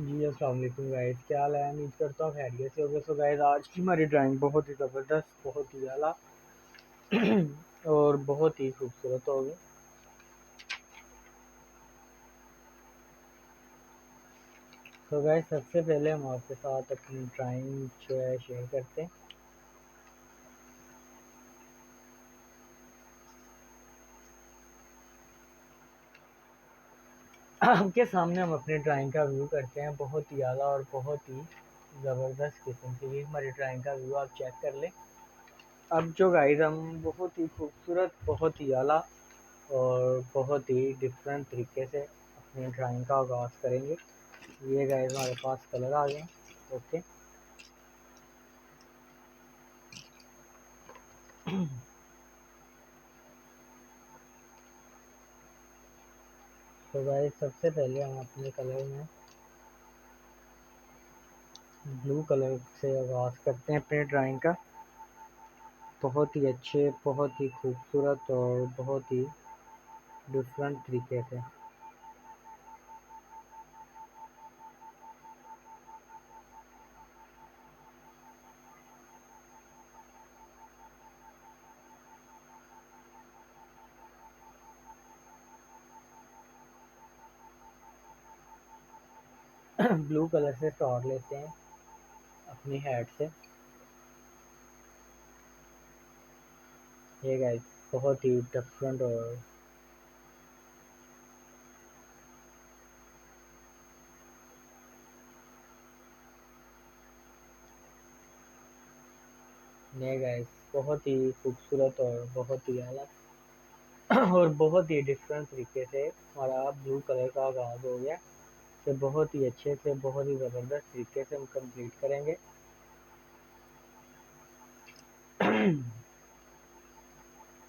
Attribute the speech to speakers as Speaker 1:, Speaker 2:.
Speaker 1: जी, अस्सलाम वालेकुम गाइस, क्या हाल है? उम्मीद करता हूँ खैरियत से होगे। सो गाइस, आज की हमारी ड्राइंग बहुत ही ज़बरदस्त, बहुत ही आला और बहुत ही खूबसूरत होगी। तो गाइस, सबसे पहले हम आपके साथ अपनी ड्राइंग जो है शेयर करते हैं। आपके सामने हम अपनी ड्राइंग का व्यू करते हैं, बहुत ही आला और बहुत ही ज़बरदस्त किस्म से। ये हमारी ड्राइंग का व्यू आप चेक कर लें। अब जो गाइस, हम बहुत ही खूबसूरत, बहुत ही आला और बहुत ही डिफरेंट तरीके से अपनी ड्राइंग का आगाज़ करेंगे। ये गाइस, हमारे पास कलर आ गए। ओके, तो गाइस, सबसे पहले हम अपने कलर में ब्लू कलर से आगाज़ करते हैं अपने ड्राइंग का। बहुत ही अच्छे, बहुत ही खूबसूरत और बहुत ही डिफरेंट तरीके से। ब्लू कलर से स्टार्ट लेते हैं अपनी हेड से। ये गाइस, बहुत ही डिफरेंट और ये गाइस, बहुत ही खूबसूरत और बहुत ही अलग और बहुत ही डिफरेंट तरीके से हमारा ब्लू कलर का आगाज़ हो गया। से बहुत ही अच्छे से, बहुत ही ज़बरदस्त तरीके से हम कंप्लीट करेंगे।